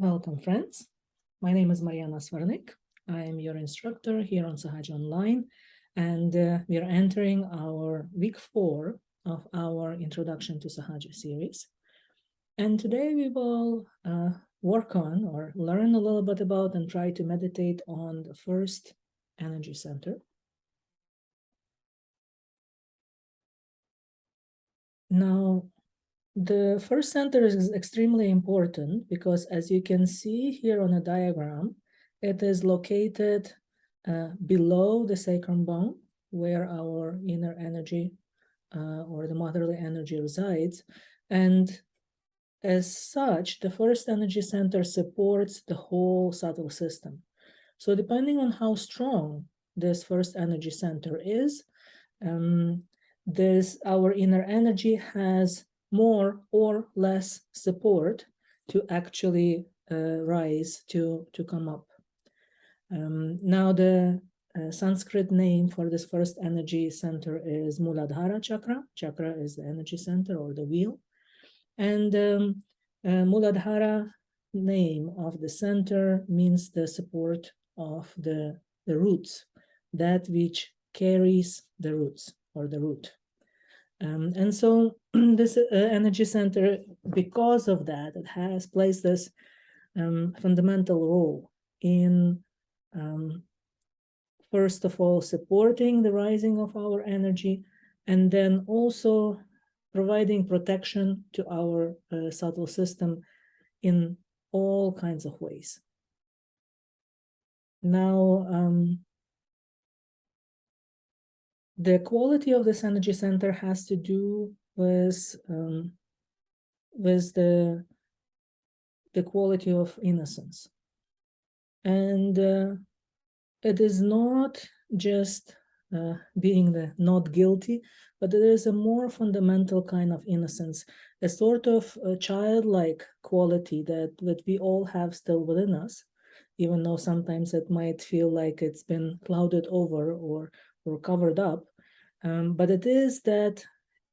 Welcome, friends. My name is Mariana Svarnik. I am your instructor here on Sahaja Online, and we are entering our week 4 of our Introduction to Sahaja series. And today we will work on or learn a little bit about and try to meditate on the first energy center. Now, the first center is extremely important because, as you can see here on a diagram, it is located below the sacrum bone, where our inner energy or the motherly energy resides. And as such, the first energy center supports the whole subtle system. So depending on how strong this first energy center is, our inner energy has more or less support to actually rise, to come up. Now the Sanskrit name for this first energy center is Muladhara chakra. Chakra is the energy center or the wheel. And Muladhara name of the center means the support of the roots, that which carries the roots or the root. And so this energy center, because of that, it has placed this fundamental role in, first of all, supporting the rising of our energy, and then also providing protection to our subtle system in all kinds of ways. Now, the quality of this energy center has to do with the quality of innocence. And it is not just being not guilty, but there is a more fundamental kind of innocence, a sort of childlike quality that we all have still within us, even though sometimes it might feel like it's been clouded over or covered up. But it is that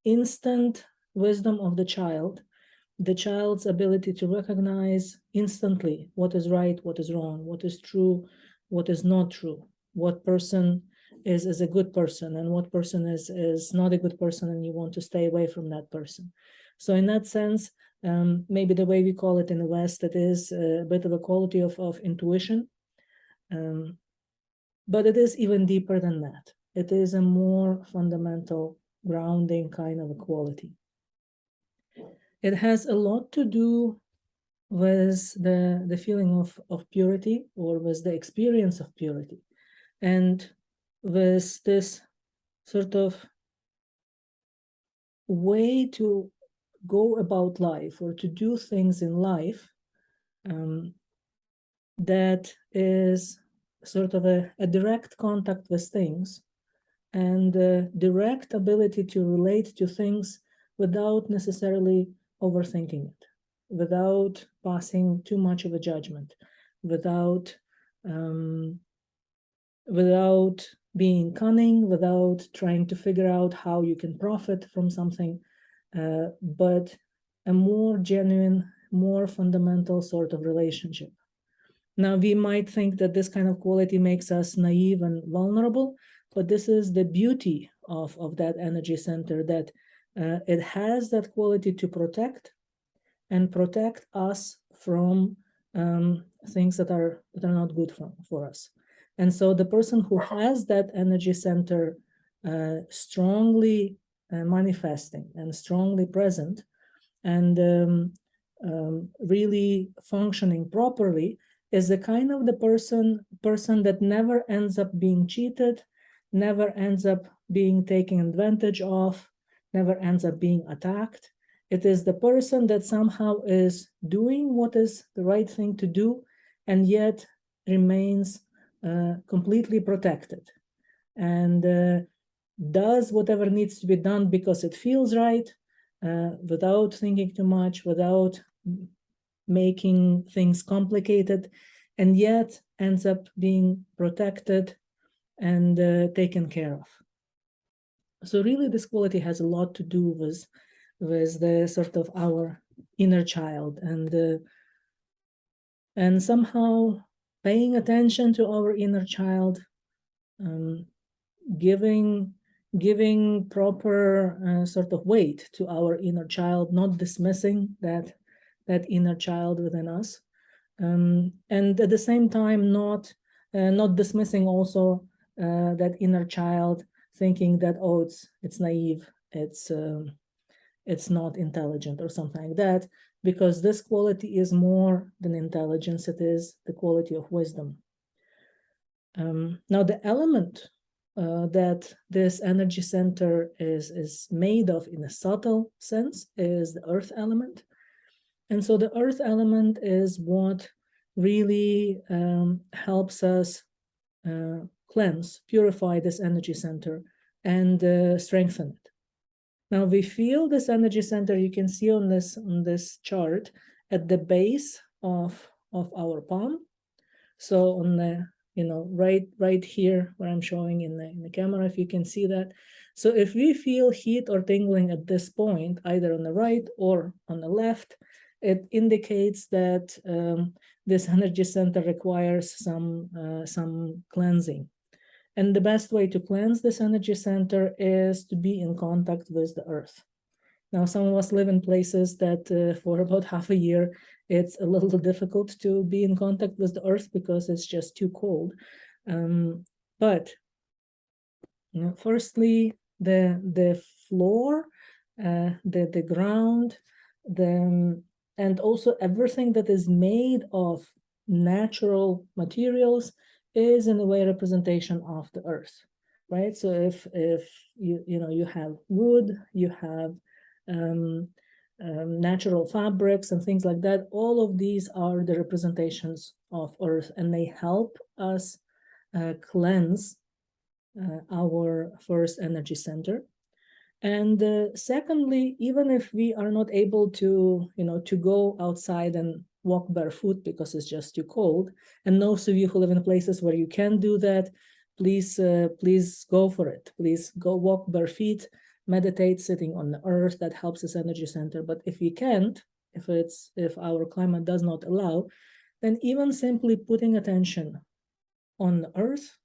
instant wisdom of the child's ability to recognize instantly what is right, what is wrong, what is true, what is not true, what person is a good person and what person is not a good person, and you want to stay away from that person. So in that sense, maybe the way we call it in the West, it is a bit of a quality of intuition. But it is even deeper than that. It is a more fundamental, grounding kind of a quality. It has a lot to do with the feeling of purity, or with the experience of purity, and with this sort of way to go about life or to do things in life that is sort of a direct contact with things, and a direct ability to relate to things without necessarily overthinking it, without passing too much of a judgment, without being cunning, without trying to figure out how you can profit from something, but a more genuine, more fundamental sort of relationship. Now, we might think that this kind of quality makes us naive and vulnerable, but this is the beauty of that energy center, that it has that quality to protect us from things that are not good for us. And so the person who has that energy center strongly manifesting and strongly present and really functioning properly is the kind of the person that never ends up being cheated, never ends up being taken advantage of, never ends up being attacked. It is the person that somehow is doing what is the right thing to do, and yet remains completely protected, and does whatever needs to be done because it feels right, without thinking too much, without making things complicated, and yet ends up being protected and taken care of. So really, this quality has a lot to do with the sort of our inner child, and And somehow paying attention to our inner child, um, giving proper sort of weight to our inner child, not dismissing that inner child within us, and at the same time not dismissing also that inner child, thinking that, oh, it's naive, it's not intelligent or something like that, because this quality is more than intelligence. It is the quality of wisdom. Now, the element that this energy center is made of in a subtle sense is the earth element. And so the earth element is what really helps us cleanse, purify this energy center, and strengthen it. Now we feel this energy center, you can see on this chart, at the base of our palm. So on the, right here where I'm showing in the camera, if you can see that. So if we feel heat or tingling at this point, either on the right or on the left, it indicates that this energy center requires some cleansing. And the best way to cleanse this energy center is to be in contact with the earth. Now, some of us live in places that for about half a year, it's a little difficult to be in contact with the earth because it's just too cold. But firstly, the floor, the ground, and also everything that is made of natural materials is in a way representation of the earth, right? So if you have wood, you have natural fabrics and things like that, all of these are the representations of earth, and they help us cleanse our first energy center. And secondly, even if we are not able to, to go outside and walk barefoot because it's just too cold, and those of you who live in places where you can do that, please go for it. Please go walk barefoot, meditate sitting on the earth. That helps this energy center. But if you can't, if our climate does not allow, then even simply putting attention on the earth,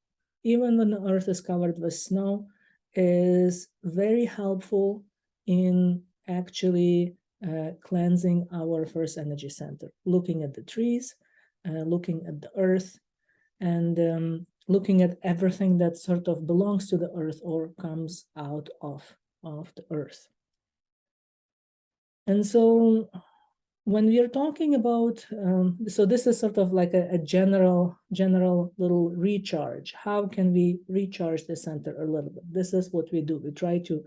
even when the earth is covered with snow, is very helpful in actually cleansing our first energy center. Looking at the trees, looking at the earth, and looking at everything that sort of belongs to the earth or comes out of the earth. And so when we are talking about, so this is sort of like a general little recharge. How can we recharge the center a little bit? This is what we do. We try to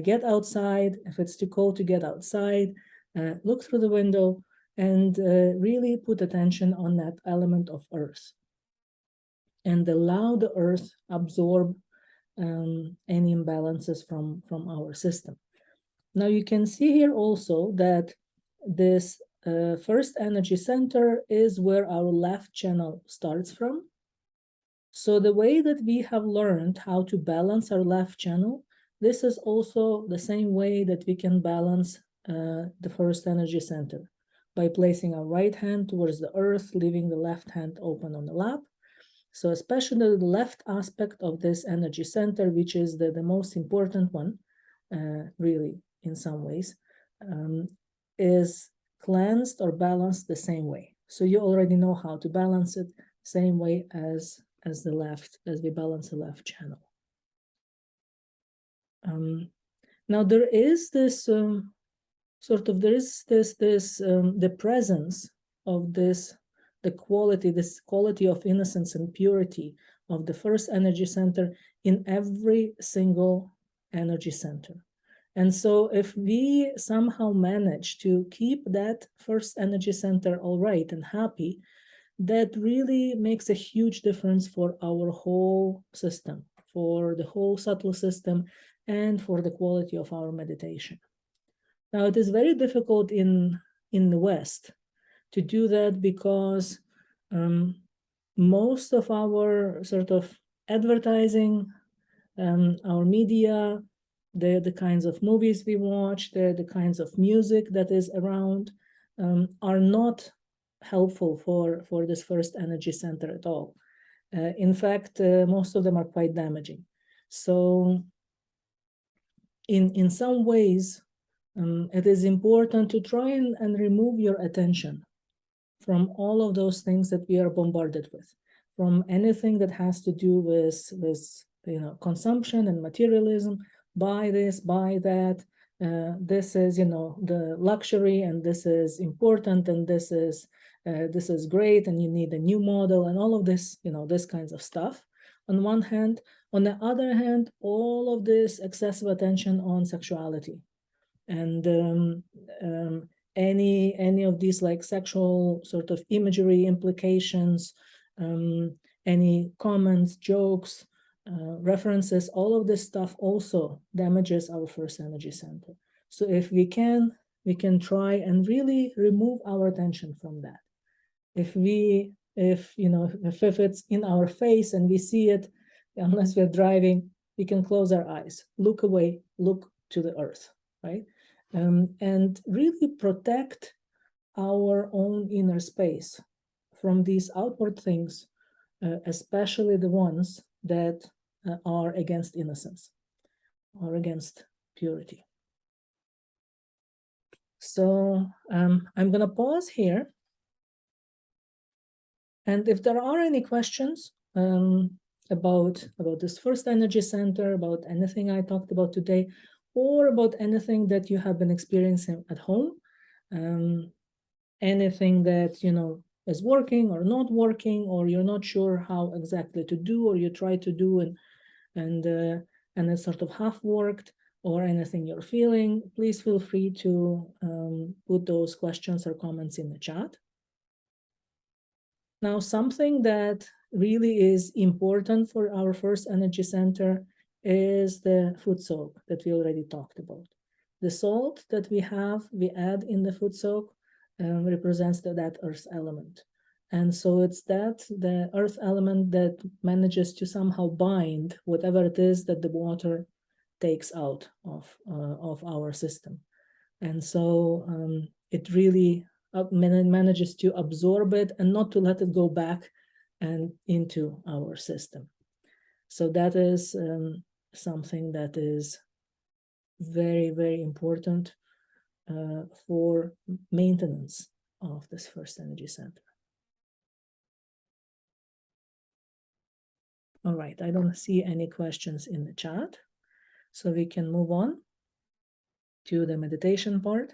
get outside. If it's too cold to get outside, look through the window and really put attention on that element of earth and allow the earth absorb any imbalances from our system. Now you can see here also that this first energy center is where our left channel starts from. So the way that we have learned how to balance our left channel, this is also the same way that we can balance the first energy center by placing our right hand towards the earth, leaving the left hand open on the lap. So especially the left aspect of this energy center, which is the most important one, really, in some ways, is cleansed or balanced the same way. So you already know how to balance it same way as the left, as we balance the left channel. Now there is this the presence of this, this quality of innocence and purity of the first energy center in every single energy center. And so if we somehow manage to keep that first energy center all right and happy, that really makes a huge difference for our whole system, for the whole subtle system, and for the quality of our meditation. Now, it is very difficult in the West to do that because most of our sort of advertising, our media, the kinds of movies we watch, the kinds of music that is around are not helpful for this first energy center at all. In fact, most of them are quite damaging. So in some ways, it is important to try and remove your attention from all of those things that we are bombarded with, from anything that has to do with consumption and materialism. Buy this, buy that. This is the luxury, and this is important, and this is great, and you need a new model, and all of this, this kinds of stuff. On one hand, on the other hand, all of this excessive attention on sexuality, and any of these like sexual sort of imagery implications, any comments, jokes, references, all of this stuff also damages our first energy center. So if we can try and really remove our attention from that. If it's in our face and we see it, unless we're driving, we can close our eyes, look away, look to the earth, right? And really protect our own inner space from these outward things, especially the ones that are against innocence or against purity. So I'm going to pause here. And if there are any questions about this first energy center, about anything I talked about today, or about anything that you have been experiencing at home, anything that is working or not working, or you're not sure how exactly to do, or you try to do and it's sort of half worked, or anything you're feeling, please feel free to put those questions or comments in the chat. Now, something that really is important for our first energy center is the food soak that we already talked about. The salt that we add in the food soak represents that earth element. And so it's the earth element that manages to somehow bind whatever it is that the water takes out of our system. And so it really manages to absorb it and not to let it go back and into our system. So that is something that is very, very important for maintenance of this first energy center. All right, I don't see any questions in the chat, so we can move on to the meditation part.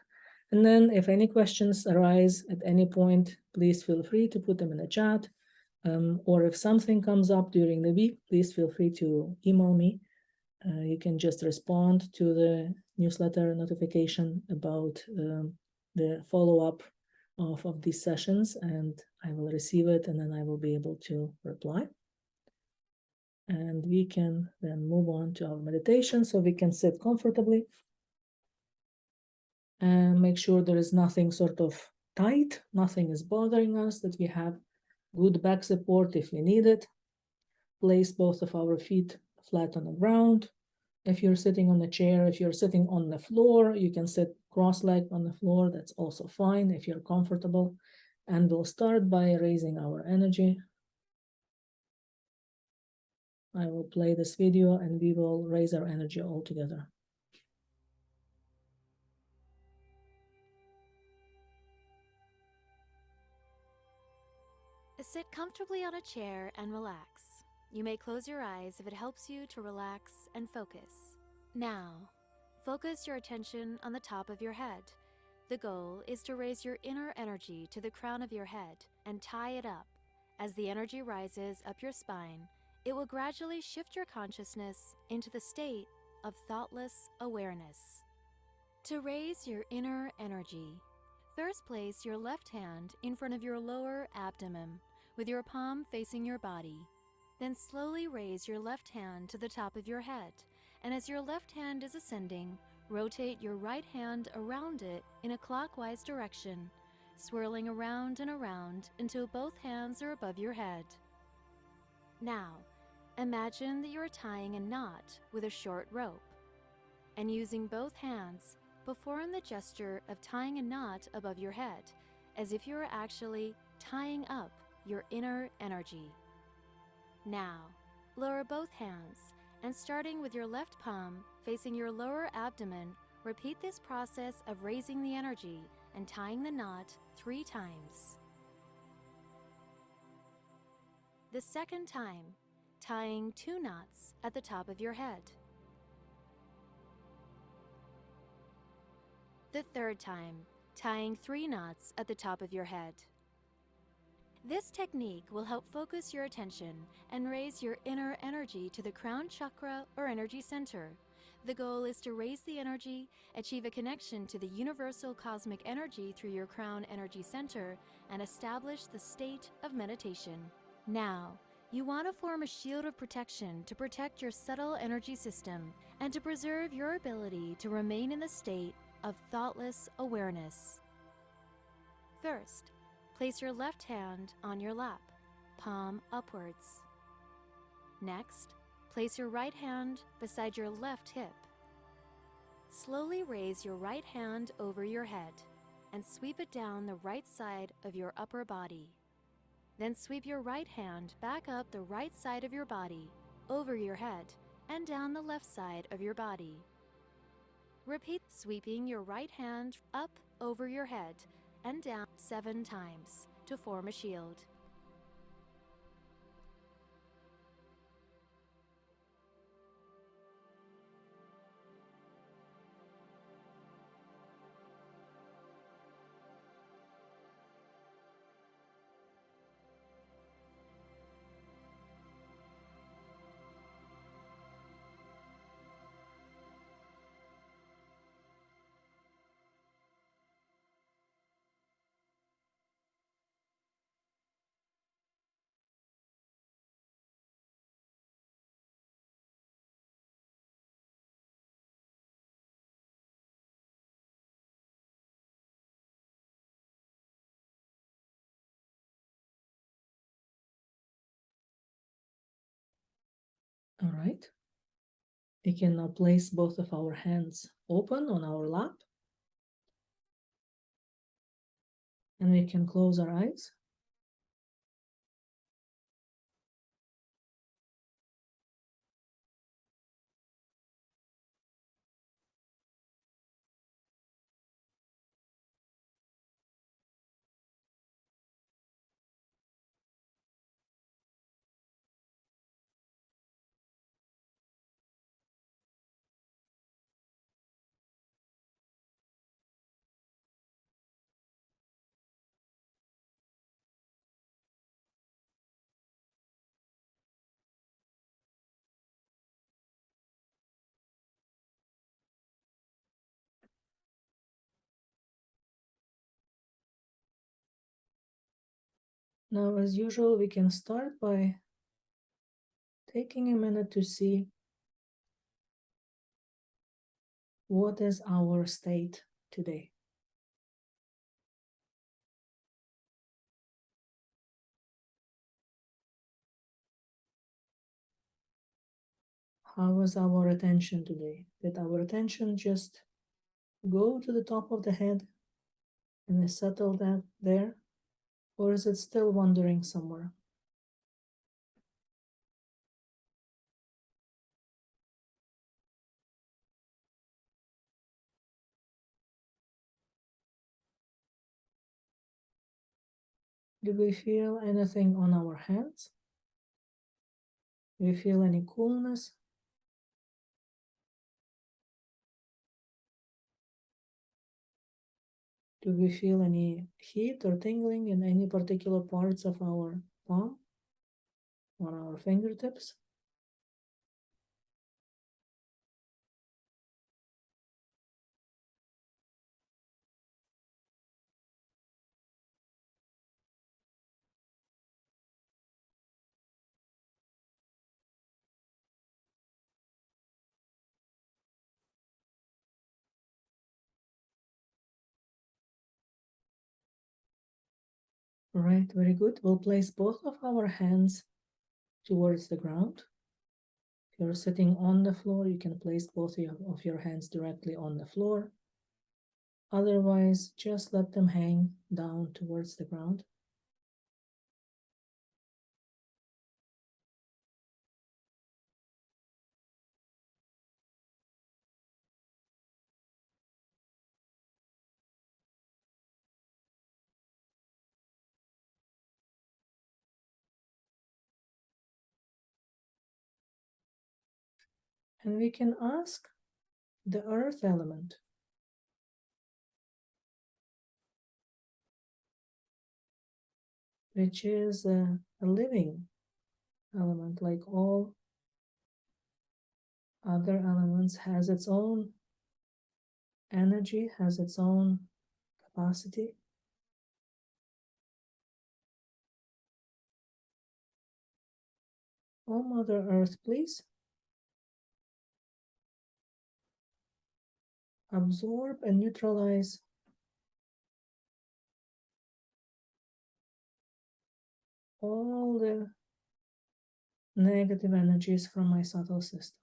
And then if any questions arise at any point, please feel free to put them in the chat. Or if something comes up during the week, please feel free to email me. You can just respond to the newsletter notification about the follow-up of these sessions, and I will receive it, and then I will be able to reply. And we can then move on to our meditation, so we can sit comfortably and make sure there is nothing sort of tight, nothing is bothering us, that we have good back support if we need it. Place both of our feet flat on the ground. If you're sitting on a chair, if you're sitting on the floor, you can sit cross-legged on the floor. That's also fine if you're comfortable. And we'll start by raising our energy. I will play this video and we will raise our energy all together. Sit comfortably on a chair and relax. You may close your eyes if it helps you to relax and focus. Now, focus your attention on the top of your head. The goal is to raise your inner energy to the crown of your head and tie it up. As the energy rises up your spine, it will gradually shift your consciousness into the state of thoughtless awareness. To raise your inner energy, first place your left hand in front of your lower abdomen with your palm facing your body. Then slowly raise your left hand to the top of your head, and as your left hand is ascending, rotate your right hand around it in a clockwise direction, swirling around and around until both hands are above your head. Now, imagine that you are tying a knot with a short rope, and using both hands, perform the gesture of tying a knot above your head as if you were actually tying up your inner energy. Now, lower both hands and starting with your left palm facing your lower abdomen, repeat this process of raising the energy and tying the knot 3 times. The second time, tying 2 knots at the top of your head. The third time, tying 3 knots at the top of your head. This technique will help focus your attention and raise your inner energy to the crown chakra or energy center. The goal is to raise the energy, achieve a connection to the universal cosmic energy through your crown energy center, and establish the state of meditation. Now, you want to form a shield of protection to protect your subtle energy system and to preserve your ability to remain in the state of thoughtless awareness. First, place your left hand on your lap, palm upwards. Next, place your right hand beside your left hip. Slowly raise your right hand over your head and sweep it down the right side of your upper body. Then sweep your right hand back up the right side of your body, over your head, and down the left side of your body. Repeat sweeping your right hand up over your head and down 7 times to form a shield. All right. We can now place both of our hands open on our lap. And we can close our eyes. Now, as usual, we can start by taking a minute to see what is our state today. How was our attention today? Did our attention just go to the top of the head and we settle that there? Or is it still wandering somewhere? Do we feel anything on our hands? Do we feel any coolness? Do we feel any heat or tingling in any particular parts of our palm or our fingertips? Right, very good. We'll place both of our hands towards the ground. If you're sitting on the floor, you can place both of your hands directly on the floor. Otherwise, just let them hang down towards the ground. And we can ask the earth element, which is a living element, like all other elements, has its own energy, has its own capacity. Oh, Mother Earth, please absorb and neutralize all the negative energies from my subtle system.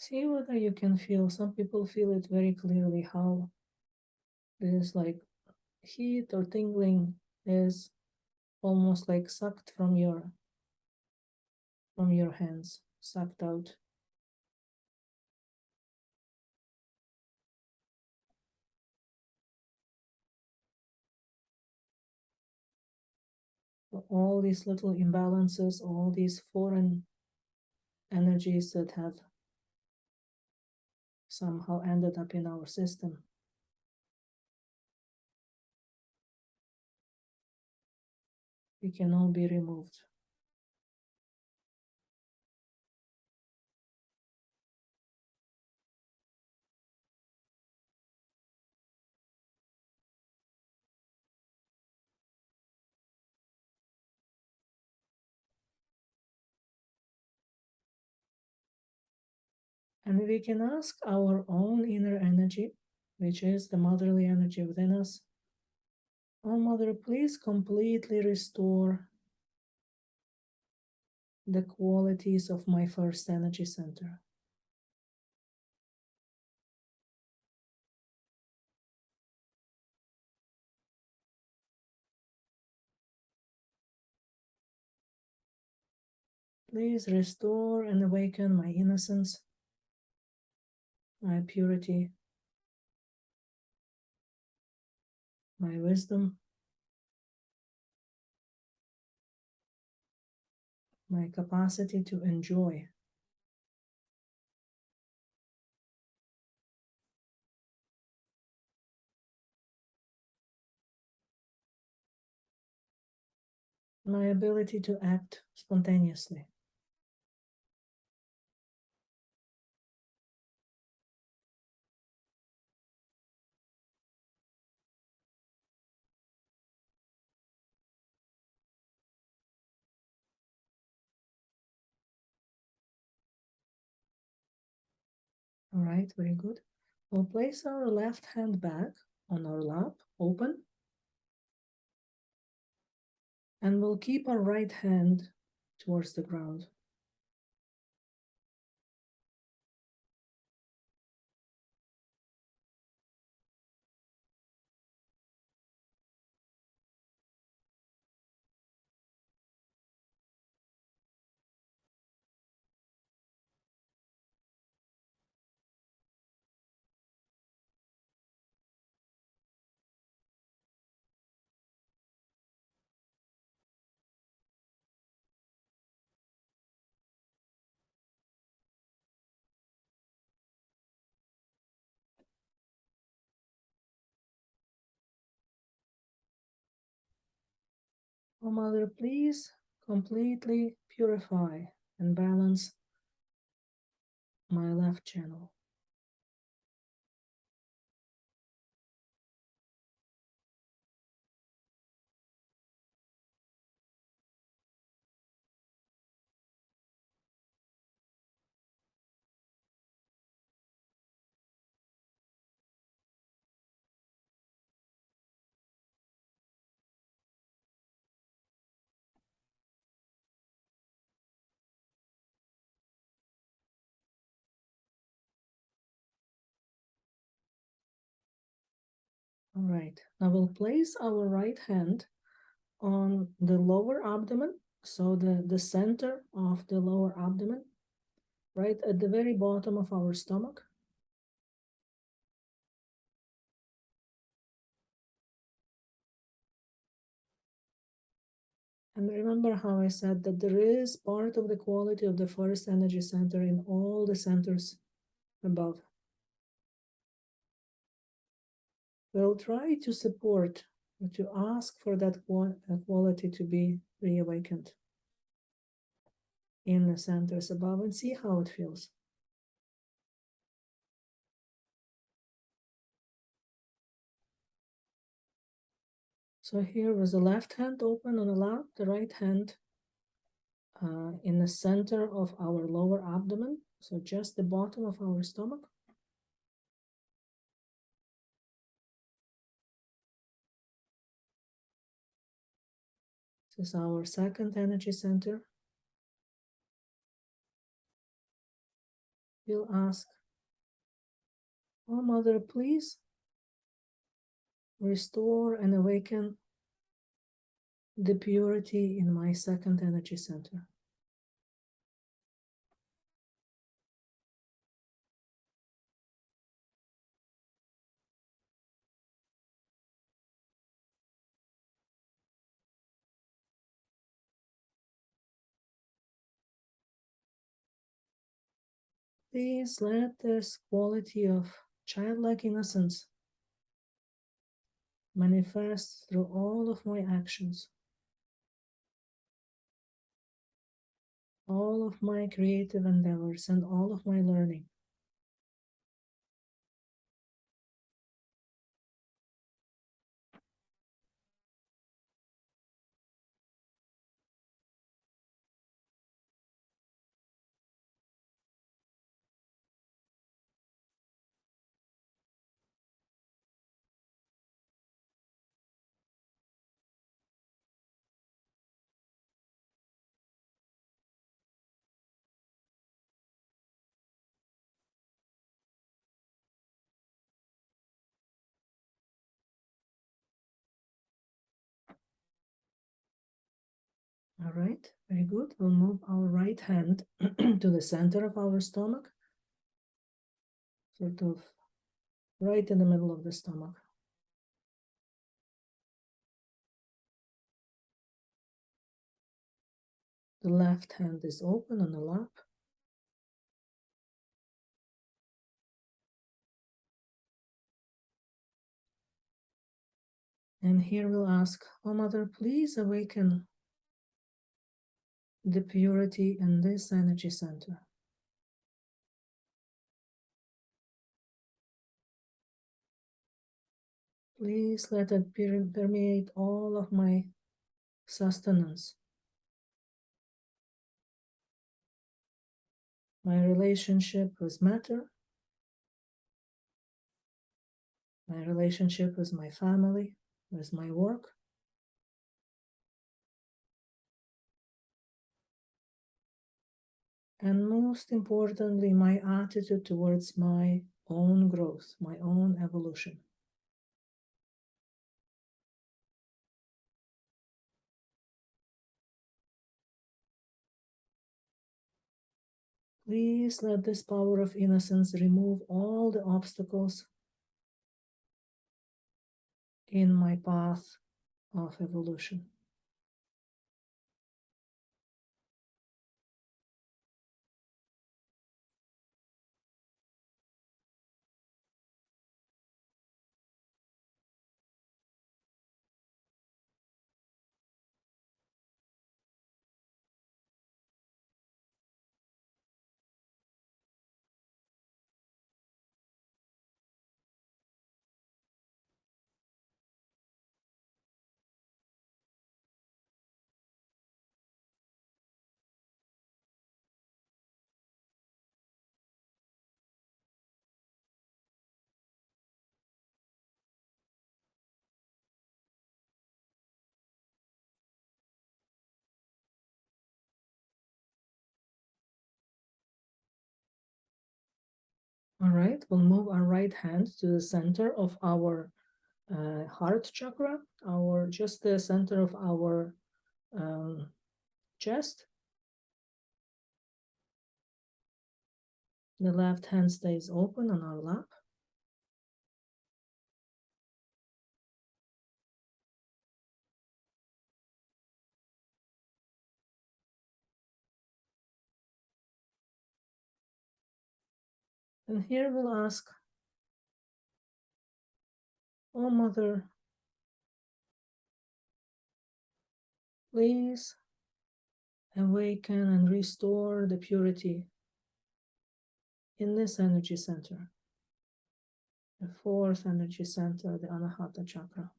See whether you can feel, some people feel it very clearly, how this like heat or tingling is almost like sucked from your hands, sucked out. All these little imbalances, all these foreign energies that have somehow ended up in our system. They can all be removed. And we can ask our own inner energy, which is the motherly energy within us. Oh, Mother, please completely restore the qualities of my first energy center. Please restore and awaken my innocence, my purity, my wisdom, my capacity to enjoy. My ability to act spontaneously. All right, very good. We'll place our left hand back on our lap, open, and we'll keep our right hand towards the ground. Oh, Mother, please completely purify and balance my left channel. All right, now we'll place our right hand on the lower abdomen, so the center of the lower abdomen, right at the very bottom of our stomach. And remember how I said that there is part of the quality of the first energy center in all the centers above. We'll try to support, to ask for that quality to be reawakened in the centers above and see how it feels. So here with the left hand open on the lap, the right hand in the center of our lower abdomen, so just the bottom of our stomach. This is our second energy center. We'll ask, oh Mother, please restore and awaken the purity in my second energy center. Please let this quality of childlike innocence manifest through all of my actions, all of my creative endeavors, and all of my learning. All right, very good. We'll move our right hand to the center of our stomach, sort of right in the middle of the stomach. The left hand is open on the lap. And here we'll ask, oh Mother, please awaken the purity in this energy center. Please let it permeate all of my sustenance, my relationship with matter, my relationship with my family, with my work, and most importantly, my attitude towards my own growth, my own evolution. Please let this power of innocence remove all the obstacles in my path of evolution. All right, we'll move our right hand to the center of our heart chakra, just the center of our chest. The left hand stays open on our lap. And here we'll ask, "Oh Mother, please awaken and restore the purity in this energy center, the fourth energy center, the Anahata chakra."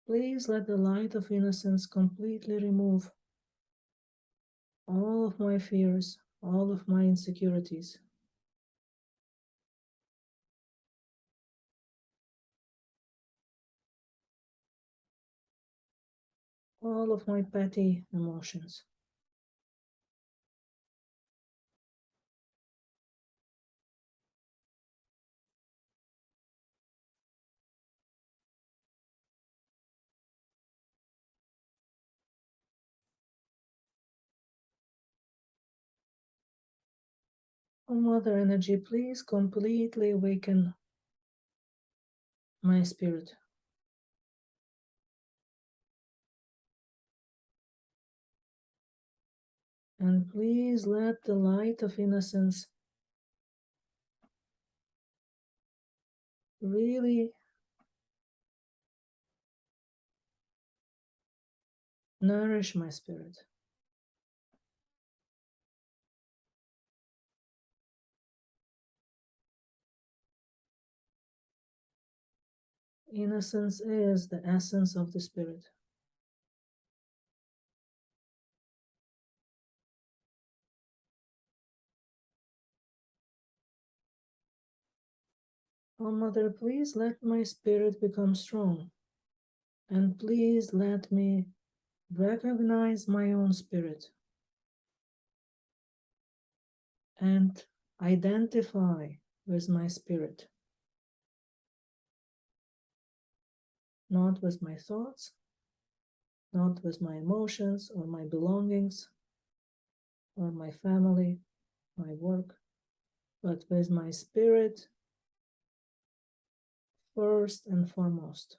Please let the light of innocence completely remove all of my fears, all of my insecurities, all of my petty emotions. Oh Mother Energy, please completely awaken my spirit. And please let the light of innocence really nourish my spirit. Innocence is the essence of the spirit. Oh Mother, please let my spirit become strong. And please let me recognize my own spirit and identify with my spirit, not with my thoughts, not with my emotions or my belongings or my family, my work, but with my spirit first and foremost.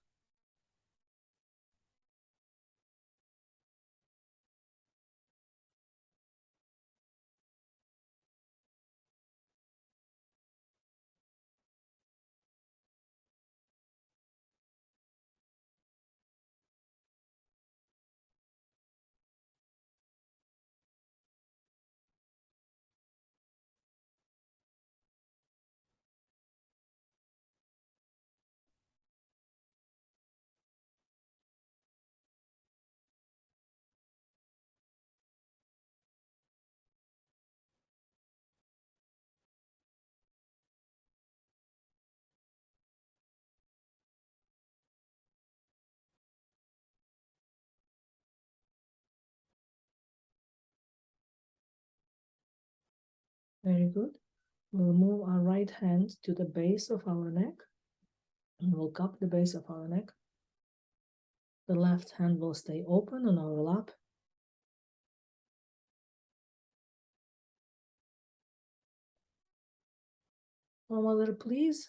Very good. We'll move our right hand to the base of our neck and we'll cup the base of our neck. The left hand will stay open on our lap. Oh Mother, please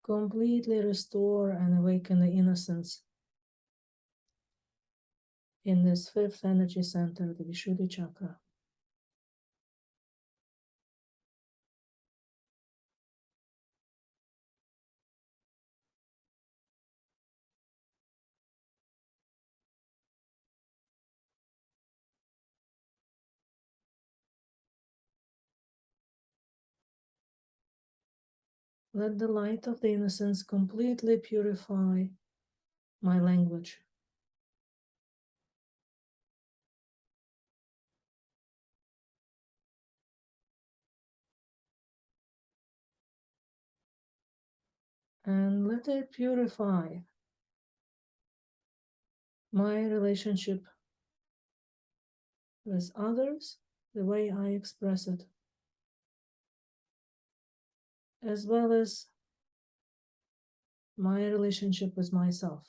completely restore and awaken the innocence in this fifth energy center, the Vishuddhi chakra. Let the light of the innocence completely purify my language. And let it purify my relationship with others, the way I express it, as well as my relationship with myself.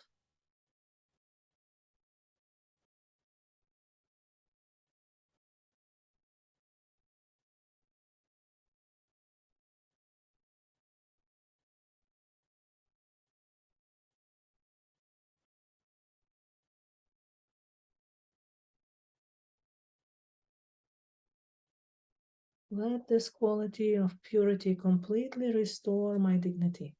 Let this quality of purity completely restore my dignity.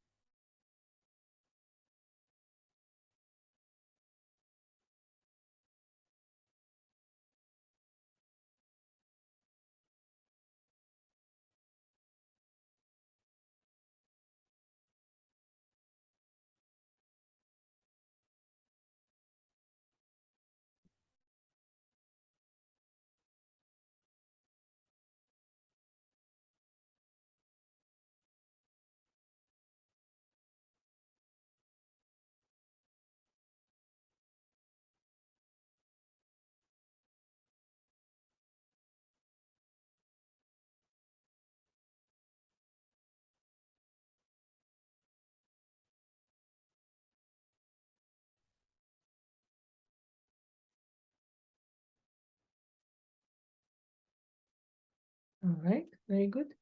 All right, very good.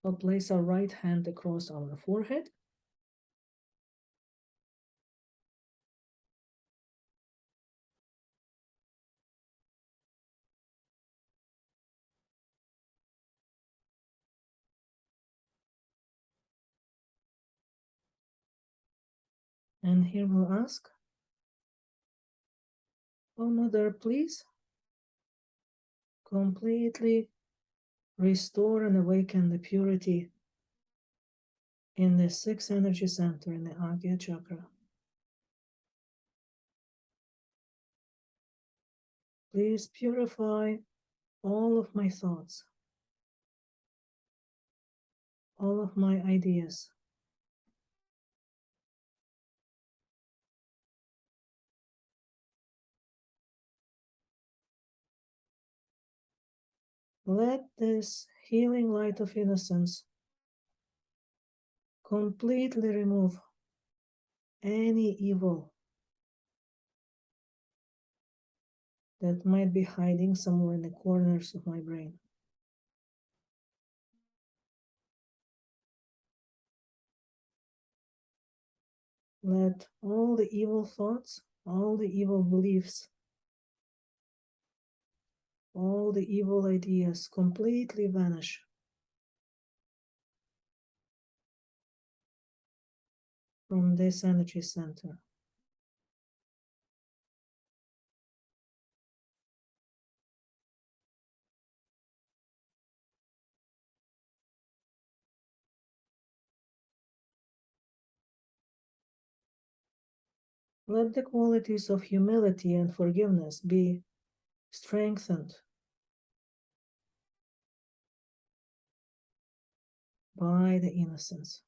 We'll place our right hand across our forehead. And here we'll ask, oh Mother, please completely restore and awaken the purity in the sixth energy center in the Agya chakra. Please purify all of my thoughts, all of my ideas. Let this healing light of innocence completely remove any evil that might be hiding somewhere in the corners of my brain. Let all the evil thoughts, all the evil beliefs, all the evil ideas completely vanish from this energy center. Let the qualities of humility and forgiveness be strengthened by the innocence.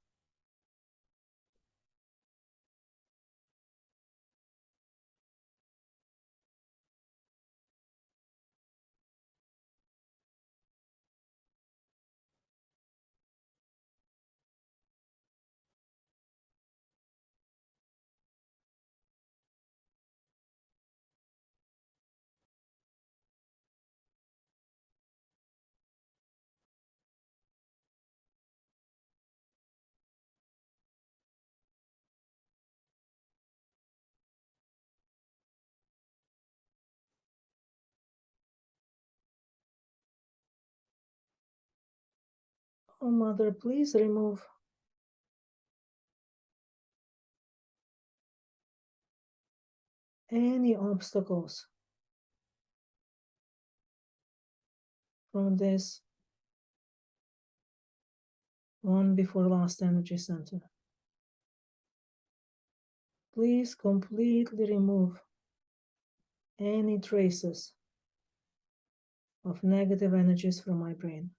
Oh, Mother, please remove any obstacles from this one before last energy center. Please completely remove any traces of negative energies from my brain,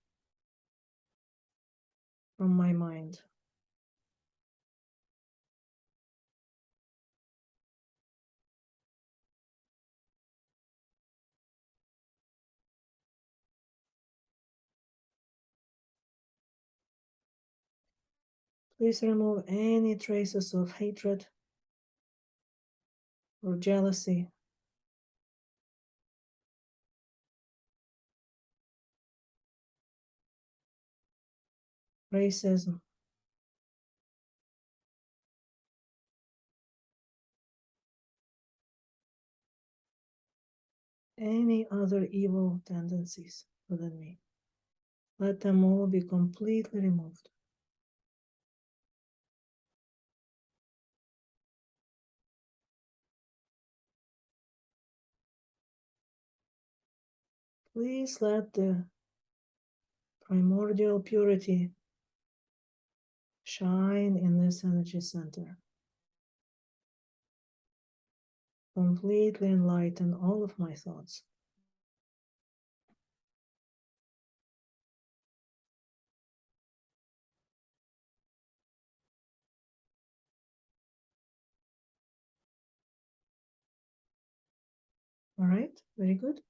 from my mind. Please remove any traces of hatred or jealousy, racism, any other evil tendencies within me. Let them all be completely removed. Please let the primordial purity shine in this energy center. Completely enlighten all of my thoughts. All right, very good.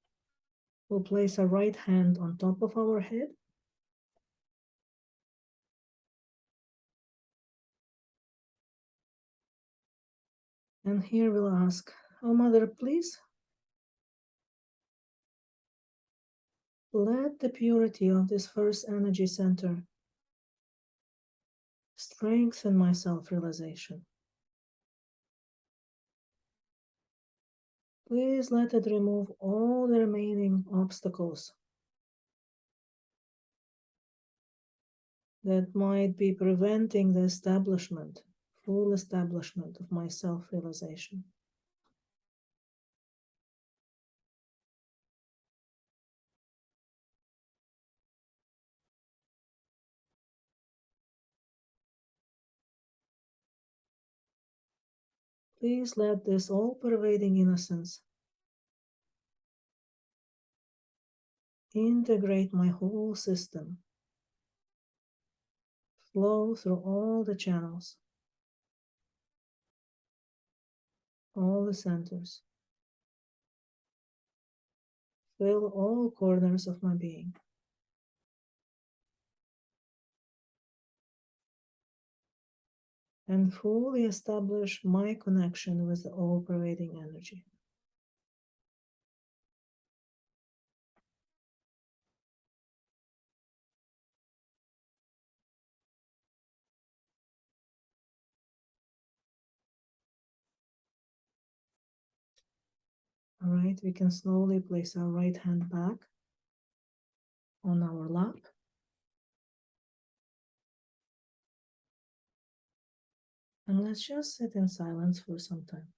We'll place our right hand on top of our head. And here we'll ask, oh Mother, please let the purity of this first energy center strengthen my self-realization. Please let it remove all the remaining obstacles that might be preventing the establishment, full establishment of my self-realization. Please let this all-pervading innocence integrate my whole system, flow through all the channels, all the centers, fill all corners of my being. And fully establish my connection with the all-pervading energy. All right, we can slowly place our right hand back on our lap. And let's just sit in silence for some time.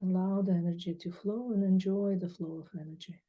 Allow the energy to flow and enjoy the flow of energy.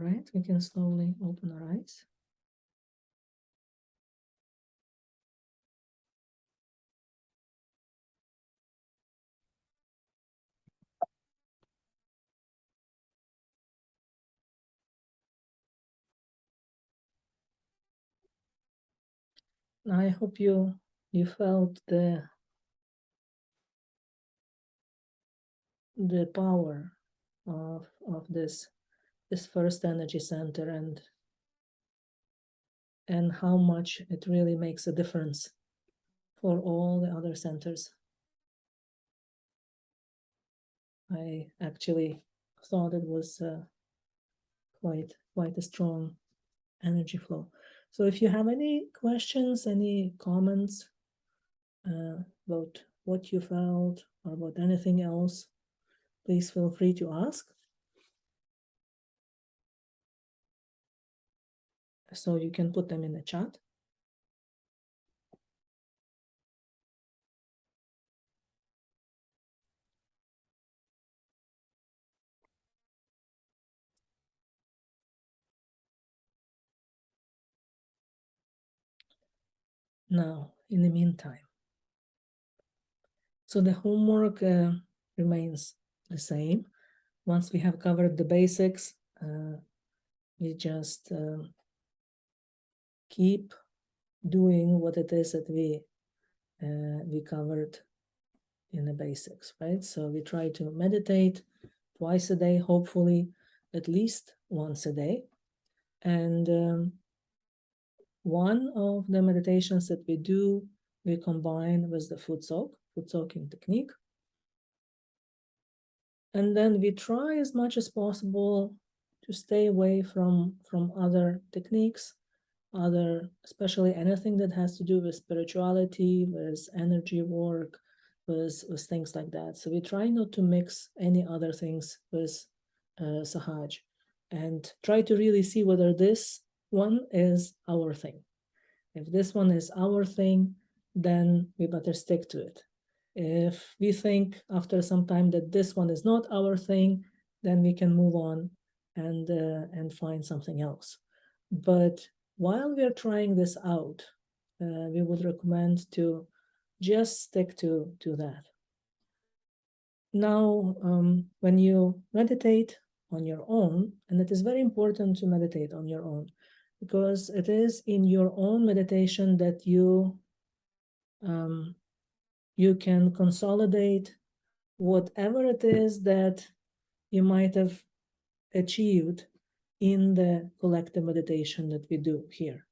All right, we can slowly open our eyes. I hope you felt the power of this first energy center, and how much it really makes a difference for all the other centers. I actually thought it was quite a strong energy flow. So if you have any questions, any comments about what you felt or about anything else, please feel free to ask. So you can put them in the chat. Now, in the meantime, so the homework remains the same. Once we have covered the basics, we just keep doing what it is that we covered in the basics, right? So we try to meditate twice a day, hopefully at least once a day. And one of the meditations that we do, we combine with the foot soaking technique. And then we try as much as possible to stay away from other techniques, especially anything that has to do with spirituality, with energy work, with things like that. So we try not to mix any other things with Sahaj, and try to really see whether this one is our thing. If this one is our thing, then we better stick to it. If we think after some time that this one is not our thing, then we can move on and find something else. But while we are trying this out, we would recommend to just stick to that. Now, when you meditate on your own, and it is very important to meditate on your own, because it is in your own meditation that you can consolidate whatever it is that you might have achieved in the collective meditation that we do here.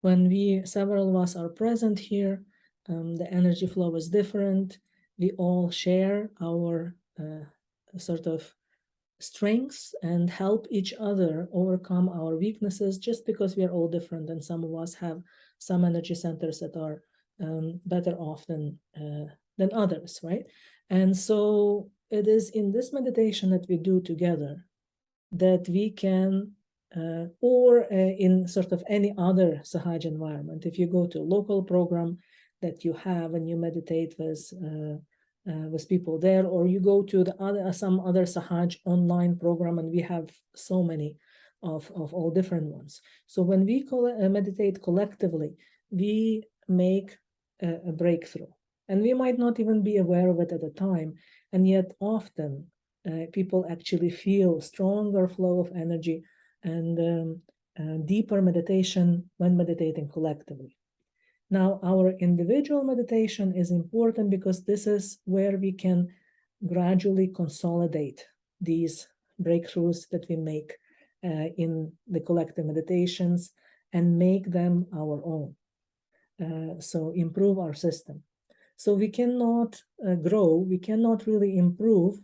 When several of us are present here, the energy flow is different. We all share our sort of strengths and help each other overcome our weaknesses, just because we are all different, and some of us have some energy centers that are better off than others, right? And so it is in this meditation that we do together that we can, or in sort of any other Sahaj environment, if you go to a local program that you have and you meditate with people there, or you go to some other Sahaj online program, and we have so many of all different ones. So when we meditate collectively, we make a breakthrough, and we might not even be aware of it at the time, and yet often people actually feel stronger flow of energy and deeper meditation when meditating collectively. Now, our individual meditation is important because this is where we can gradually consolidate these breakthroughs that we make in the collective meditations and make them our own. So improve our system. So we cannot grow, we cannot really improve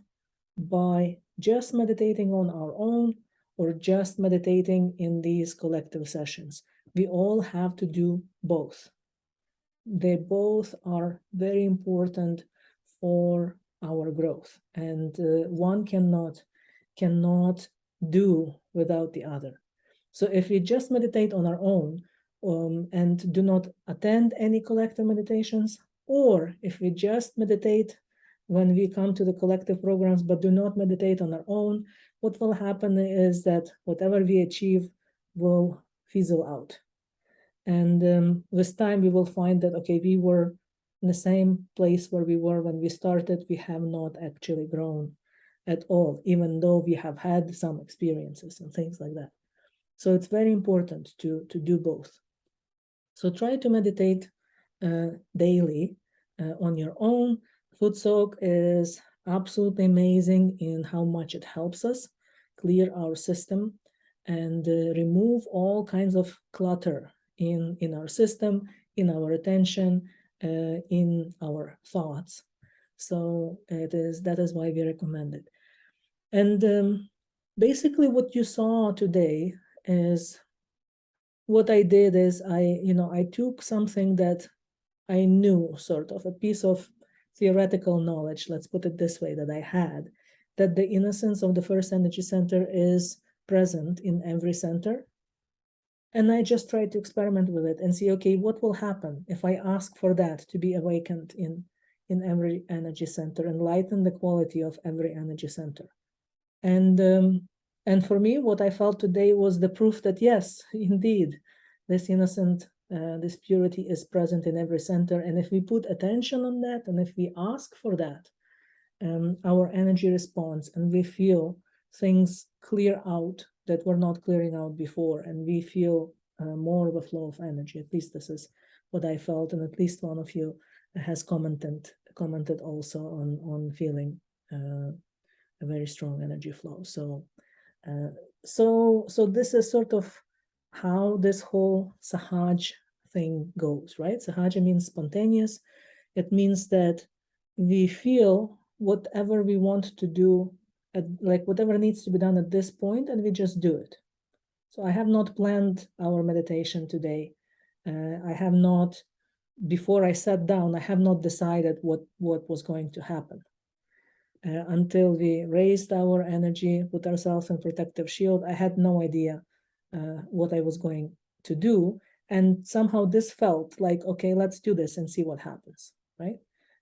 by just meditating on our own or just meditating in these collective sessions. We all have to do both. They both are very important for our growth, and one cannot do without the other. So if we just meditate on our own and do not attend any collective meditations, or if we just meditate when we come to the collective programs but do not meditate on our own, what will happen is that whatever we achieve will fizzle out. And with time, we will find that, okay, we were in the same place where we were when we started. We have not actually grown at all, even though we have had some experiences and things like that. So it's very important to do both. So try to meditate daily on your own. Food soak is absolutely amazing in how much it helps us clear our system and remove all kinds of clutter in our system, in our attention, in our thoughts. So that is why we recommend it. And basically what you saw today is what I did is I took something that I knew, sort of a piece of theoretical knowledge, let's put it this way, that I had, that the innocence of the first energy center is present in every center. And I just tried to experiment with it and see, okay, what will happen if I ask for that to be awakened in every energy center and lighten the quality of every energy center. And for me, what I felt today was the proof that yes, indeed, this innocent, this purity is present in every center. And if we put attention on that, and if we ask for that, our energy responds, and we feel things clear out that were not clearing out before, and we feel more of a flow of energy. At least this is what I felt, and at least one of you has commented also on feeling a very strong energy flow. So this is sort of how this whole Sahaj thing goes, right? Sahaja means spontaneous. It means that we feel whatever we want to do, like whatever needs to be done at this point, and we just do it. So I have not planned our meditation today. I have not, before I sat down, I have not decided what was going to happen. Until we raised our energy, put ourselves in protective shield, I had no idea what I was going to do. And somehow this felt like, okay, let's do this and see what happens, right?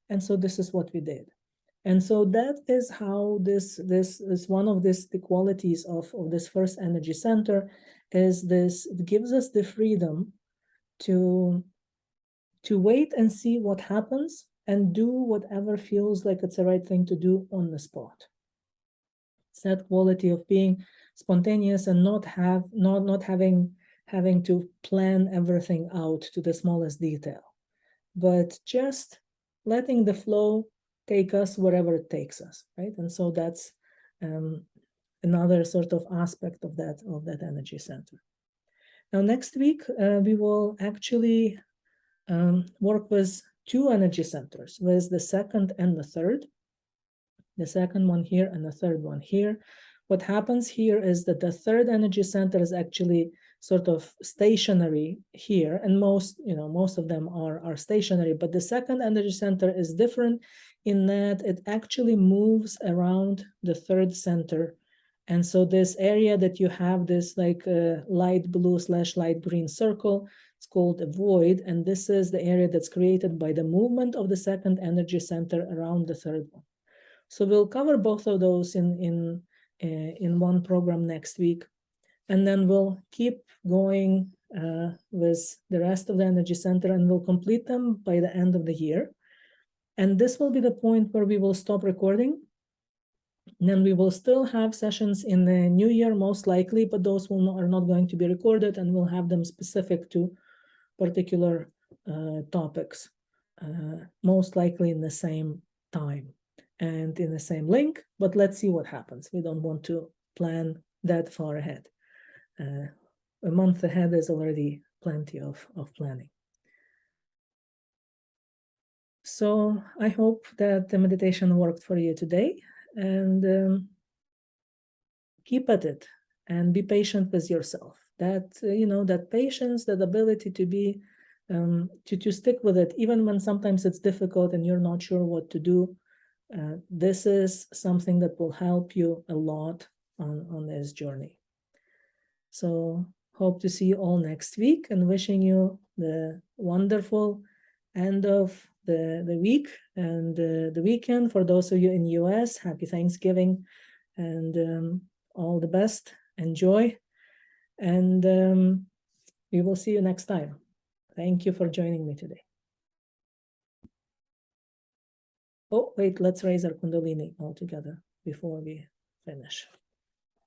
And so this is what we did. And so that is how this is one of the qualities of this first energy center, is this, it gives us the freedom to wait and see what happens and do whatever feels like it's the right thing to do on the spot. It's that quality of being spontaneous and not having to plan everything out to the smallest detail, but just letting the flow take us wherever it takes us, right? And so that's another sort of aspect of that energy center. Now, next week we will actually work with two energy centers, with the second and the third. The second one here and the third one here. What happens here is that the third energy center is actually sort of stationary here, and most of them are stationary, but the second energy center is different in that it actually moves around the third center. And so this area that you have, this like light blue / light green circle, it's called a void, and this is the area that's created by the movement of the second energy center around the third one. So we'll cover both of those in one program next week, and then we'll keep going with the rest of the energy center, and we'll complete them by the end of the year. And this will be the point where we will stop recording. And then we will still have sessions in the new year, most likely, but those are not going to be recorded, and we'll have them specific to particular topics, most likely in the same time and in the same link, but let's see what happens. We don't want to plan that far ahead. A month ahead is already plenty of planning. So I hope that the meditation worked for you today, and keep at it and be patient with yourself. That that patience, that ability to be to stick with it, even when sometimes it's difficult and you're not sure what to do. This is something that will help you a lot on this journey. So hope to see you all next week, and wishing you the wonderful end of the week and the weekend. For those of you in US, happy Thanksgiving, and all the best, enjoy, and we will see you next time. Thank you for joining me today. Oh, wait, let's raise our Kundalini all together before we finish.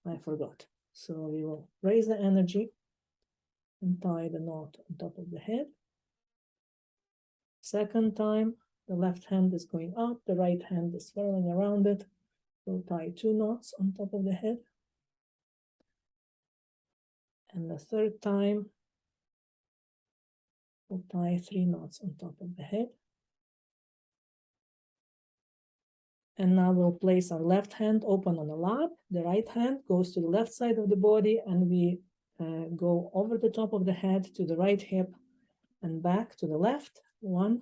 I forgot. So we will raise the energy and tie the knot on top of the head. Second time, the left hand is going up, the right hand is swirling around it. We'll tie 2 knots on top of the head. And the third time, we'll tie 3 knots on top of the head. And now we'll place our left hand open on the lap. The right hand goes to the left side of the body, and we go over the top of the head to the right hip and back to the left. 1,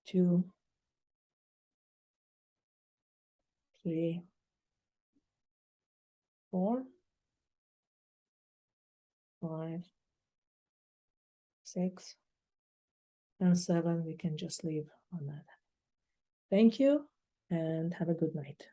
2, 3, 4, 5, 6, and 7. We can just leave on that. Thank you and have a good night.